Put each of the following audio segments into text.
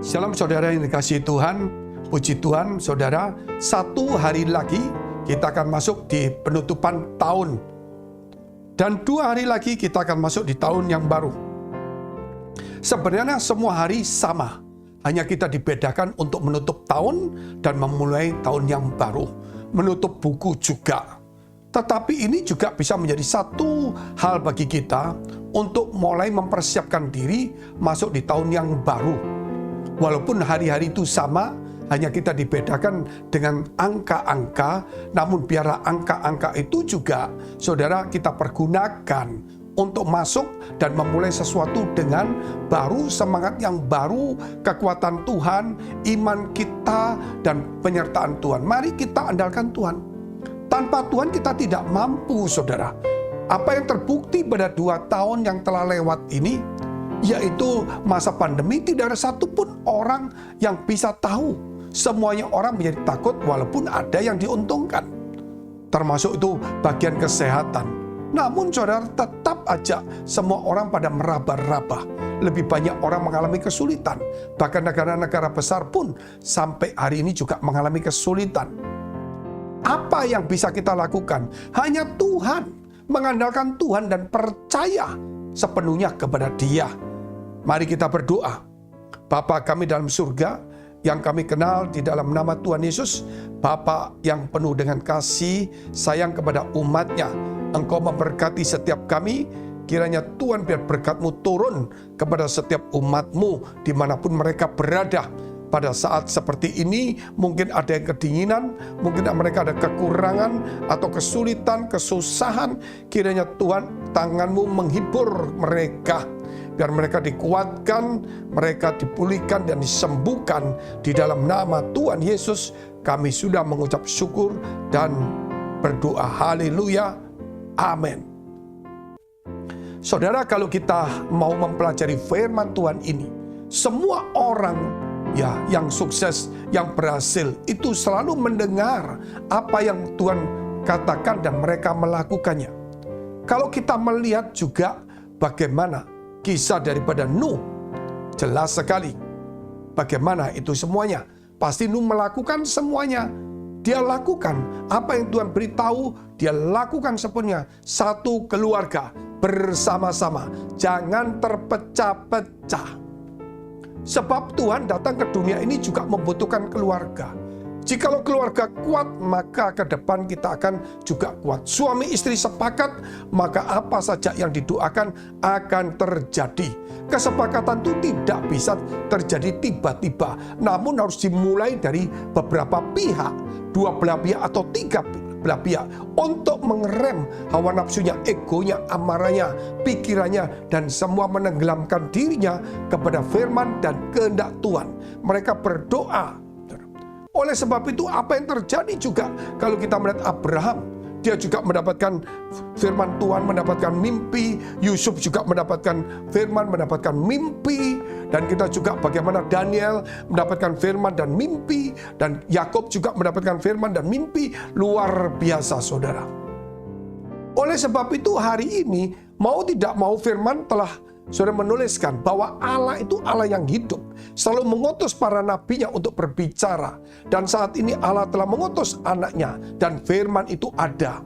Shalom saudara yang dikasihi Tuhan, puji Tuhan saudara, satu hari lagi kita akan masuk di penutupan tahun. Dan 2 hari lagi kita akan masuk di tahun yang baru. Sebenarnya semua hari sama, hanya kita dibedakan untuk menutup tahun dan memulai tahun yang baru. Menutup buku juga. Tetapi ini juga bisa menjadi satu hal bagi kita untuk mulai mempersiapkan diri masuk di tahun yang baru. Walaupun hari-hari itu sama, hanya kita dibedakan dengan angka-angka, namun biarlah angka-angka itu juga, saudara, kita pergunakan untuk masuk dan memulai sesuatu dengan baru, semangat yang baru, kekuatan Tuhan, iman kita, dan penyertaan Tuhan. Mari kita andalkan Tuhan. Tanpa Tuhan kita tidak mampu, saudara. Apa yang terbukti pada 2 tahun yang telah lewat ini, yaitu masa pandemi, tidak ada satupun orang yang bisa tahu. Semuanya orang menjadi takut walaupun ada yang diuntungkan. Termasuk itu bagian kesehatan. Namun saudara, tetap aja semua orang pada meraba-raba. Lebih banyak orang mengalami kesulitan. Bahkan negara-negara besar pun sampai hari ini juga mengalami kesulitan. Apa yang bisa kita lakukan? Hanya Tuhan. Mengandalkan Tuhan dan percaya sepenuhnya kepada Dia. Mari kita berdoa. Bapa kami dalam surga, yang kami kenal di dalam nama Tuhan Yesus, Bapa yang penuh dengan kasih, sayang kepada umat-Nya. Engkau memberkati setiap kami, kiranya Tuhan biar berkat-Mu turun kepada setiap umat-Mu dimanapun mereka berada. Pada saat seperti ini, mungkin ada yang kedinginan, mungkin mereka ada kekurangan atau kesulitan, kesusahan. Kiranya Tuhan, tangan-Mu menghibur mereka. Biar mereka dikuatkan, mereka dipulihkan dan disembuhkan. Di dalam nama Tuhan Yesus, kami sudah mengucap syukur dan berdoa. Haleluya. Amin. Saudara, kalau kita mau mempelajari firman Tuhan ini, semua orang yang sukses, yang berhasil, itu selalu mendengar apa yang Tuhan katakan dan mereka melakukannya. Kalau kita melihat juga bagaimana kisah daripada Nuh, jelas sekali bagaimana itu semuanya. Pasti Nuh melakukan semuanya. Dia lakukan apa yang Tuhan beritahu, dia lakukan sepenuhnya. Satu keluarga bersama-sama, jangan terpecah-pecah. Sebab Tuhan datang ke dunia ini juga membutuhkan keluarga. Jikalau keluarga kuat, maka ke depan kita akan juga kuat. Suami istri sepakat, maka apa saja yang didoakan akan terjadi. Kesepakatan itu tidak bisa terjadi tiba-tiba, namun harus dimulai dari beberapa pihak, 2 belah pihak atau 3 belah pihak, untuk mengerem hawa nafsunya, egonya, amarahnya, pikirannya, dan semua menenggelamkan dirinya kepada firman dan kehendak Tuhan. Mereka berdoa. Oleh sebab itu, apa yang terjadi juga kalau kita melihat Abraham, dia juga mendapatkan firman Tuhan, mendapatkan mimpi. Yusuf juga mendapatkan firman, mendapatkan mimpi. Dan kita juga bagaimana Daniel mendapatkan firman dan mimpi. Dan Yakub juga mendapatkan firman dan mimpi. Luar biasa, saudara. Oleh sebab itu, hari ini, mau tidak mau, firman telah saudara menuliskan bahwa Allah itu Allah yang hidup, selalu mengutus para nabinya untuk berbicara. Dan saat ini Allah telah mengutus anaknya, dan firman itu ada.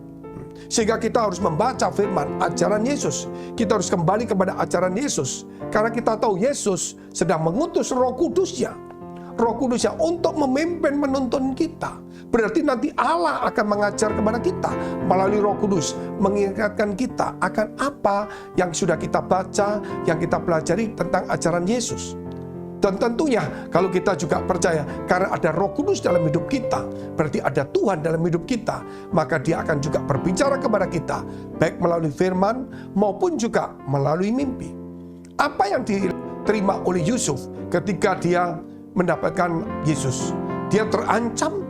Sehingga kita harus membaca firman, ajaran Yesus. Kita harus kembali kepada ajaran Yesus. Karena kita tahu Yesus sedang mengutus Roh Kudusnya. Roh Kudusnya untuk memimpin, menuntun kita. Berarti nanti Allah akan mengajar kepada kita melalui Roh Kudus, mengingatkan kita akan apa yang sudah kita baca, yang kita pelajari tentang ajaran Yesus. Dan tentunya kalau kita juga percaya karena ada Roh Kudus dalam hidup kita, berarti ada Tuhan dalam hidup kita, maka Dia akan juga berbicara kepada kita, baik melalui firman maupun juga melalui mimpi. Apa yang diterima oleh Yusuf ketika dia mendapatkan Yesus? Dia terancam,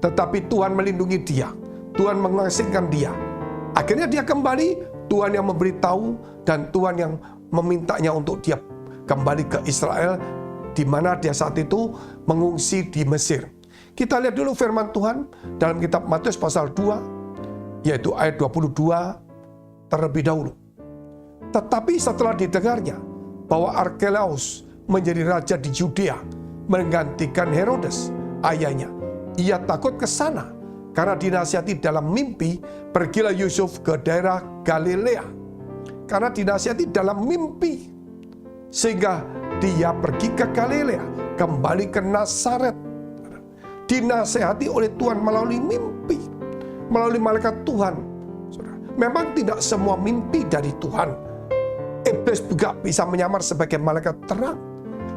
tetapi Tuhan melindungi dia. Tuhan mengasingkan dia. Akhirnya dia kembali, Tuhan yang memberitahu dan Tuhan yang memintanya untuk dia kembali ke Israel, di mana dia saat itu mengungsi di Mesir. Kita lihat dulu firman Tuhan dalam kitab Matius pasal 2, yaitu ayat 22 terlebih dahulu. Tetapi setelah didengarnya bahwa Arkelaus menjadi raja di Yudea, menggantikan Herodes, ayahnya. Ia takut ke sana, karena dinasihati dalam mimpi, pergilah Yusuf ke daerah Galilea. Karena dinasihati dalam mimpi, sehingga dia pergi ke Galilea, kembali ke Nazaret. Dinasihati oleh Tuhan melalui mimpi, melalui malaikat Tuhan. Memang tidak semua mimpi dari Tuhan. Iblis juga bisa menyamar sebagai malaikat terang.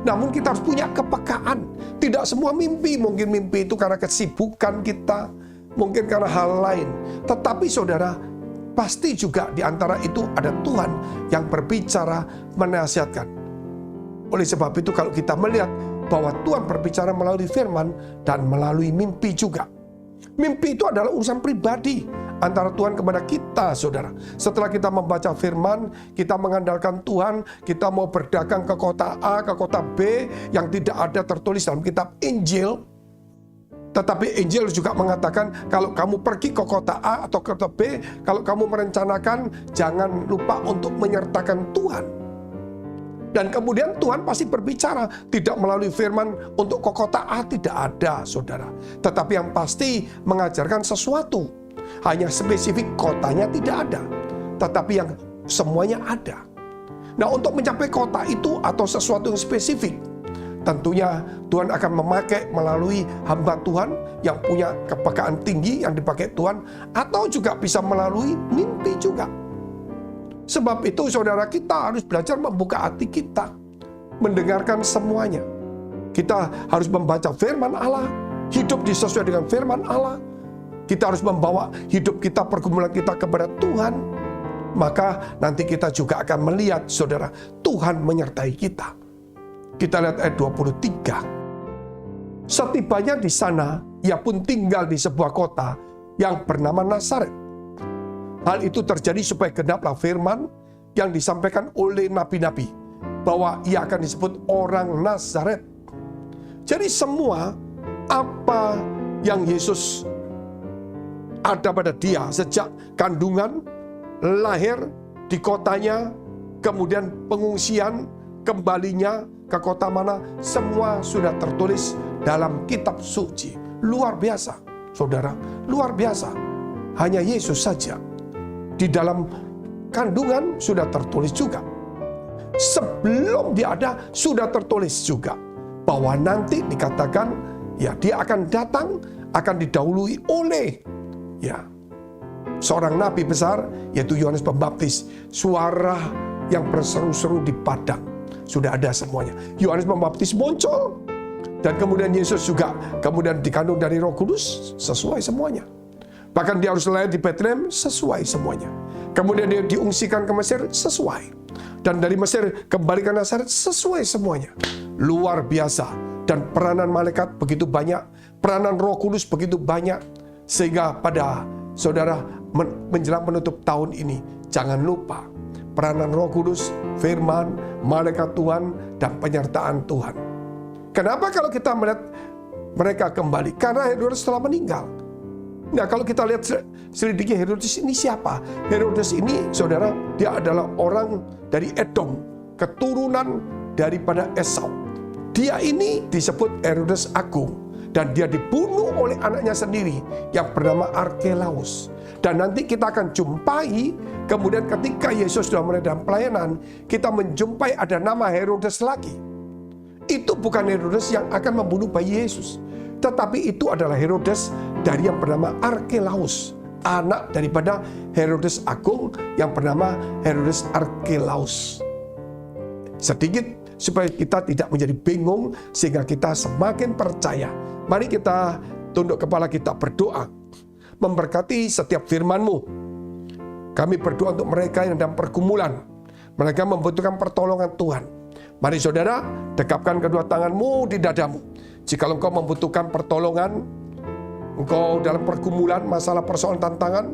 Namun kita harus punya kepekaan. Tidak semua mimpi, mungkin mimpi itu karena kesibukan kita, mungkin karena hal lain. Tetapi saudara, pasti juga di antara itu ada Tuhan yang berbicara, menasihatkan. Oleh sebab itu kalau kita melihat bahwa Tuhan berbicara melalui firman dan melalui mimpi juga. Mimpi itu adalah urusan pribadi antara Tuhan kepada kita, saudara. Setelah kita membaca firman, kita mengandalkan Tuhan, kita mau berdagang ke kota A, ke kota B, yang tidak ada tertulis dalam kitab Injil. Tetapi Injil juga mengatakan, kalau kamu pergi ke kota A atau kota B, kalau kamu merencanakan, jangan lupa untuk menyertakan Tuhan. Dan kemudian Tuhan pasti berbicara, tidak melalui firman untuk ke kota A, tidak ada, saudara. Tetapi yang pasti mengajarkan sesuatu. Hanya spesifik kotanya tidak ada, tetapi yang semuanya ada. Nah, untuk mencapai kota itu atau sesuatu yang spesifik, tentunya Tuhan akan memakai melalui hamba Tuhan yang punya kepekaan tinggi yang dipakai Tuhan, atau juga bisa melalui mimpi juga. Sebab itu saudara, kita harus belajar membuka hati kita, mendengarkan semuanya. Kita harus membaca firman Allah, hidup disesuai dengan firman Allah. Kita harus membawa hidup kita, pergumulan kita kepada Tuhan. Maka nanti kita juga akan melihat, saudara, Tuhan menyertai kita. Kita lihat ayat 23. Setibanya di sana, ia pun tinggal di sebuah kota yang bernama Nazaret. Hal itu terjadi supaya genaplah firman yang disampaikan oleh nabi-nabi, bahwa ia akan disebut orang Nazaret. Jadi semua apa yang Yesus ada pada dia sejak kandungan, lahir di kotanya, kemudian pengungsian, kembalinya ke kota mana, semua sudah tertulis dalam kitab suci. Luar biasa, saudara, luar biasa. Hanya Yesus saja di dalam kandungan sudah tertulis juga. Sebelum dia ada sudah tertulis juga bahwa nanti dikatakan ya dia akan datang, akan didahului oleh ya seorang nabi besar, yaitu Yohanes Pembaptis. Suara yang berseru-seru di padang sudah ada semuanya. Yohanes Pembaptis muncul, dan kemudian Yesus juga kemudian dikandung dari Roh Kudus, sesuai semuanya. Bahkan dia harus lahir di Bethlehem, sesuai semuanya. Kemudian dia diungsikan ke Mesir, sesuai. Dan dari Mesir kembali ke Nazaret, sesuai semuanya. Luar biasa. Dan peranan malaikat begitu banyak, peranan Roh Kudus begitu banyak, sehingga pada saudara menjelang menutup tahun ini, jangan lupa peranan Roh Kudus, firman, malaikat Tuhan, dan penyertaan Tuhan. Kenapa kalau kita melihat mereka kembali? Karena Herodes telah meninggal. Nah, kalau kita lihat selidiki Herodes ini siapa? Herodes ini, saudara, dia adalah orang dari Edom, keturunan daripada Esau. Dia ini disebut Herodes Agung, dan dia dibunuh oleh anaknya sendiri yang bernama Arkelaus. Dan nanti kita akan jumpai, kemudian ketika Yesus sudah mulai dalam pelayanan, kita menjumpai ada nama Herodes lagi. Itu bukan Herodes yang akan membunuh bayi Yesus, tetapi itu adalah Herodes dari yang bernama Arkelaus, anak daripada Herodes Agung yang bernama Herodes Arkelaus. Sedikit supaya kita tidak menjadi bingung, sehingga kita semakin percaya. Mari kita tunduk kepala, kita berdoa. Memberkati setiap firman-Mu. Kami berdoa untuk mereka yang dalam pergumulan. Mereka membutuhkan pertolongan Tuhan. Mari saudara, dekapkan kedua tanganmu di dadamu. Jika engkau membutuhkan pertolongan, engkau dalam pergumulan, masalah, persoalan, tantangan,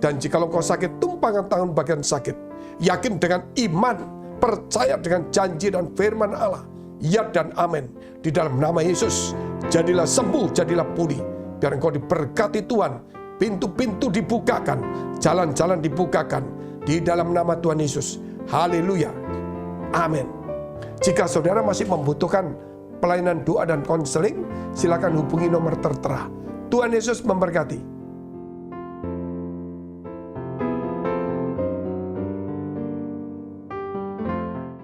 dan jika engkau sakit, tumpangkan tangan bagian sakit. Yakin dengan iman, percaya dengan janji dan firman Allah. Ya dan amin. Di dalam nama Yesus, jadilah sembuh, jadilah pulih. Biar engkau diberkati Tuhan. Pintu-pintu dibukakan, jalan-jalan dibukakan. Di dalam nama Tuhan Yesus. Haleluya. Amin. Jika saudara masih membutuhkan pelayanan doa dan konseling, silakan hubungi nomor tertera. Tuhan Yesus memberkati.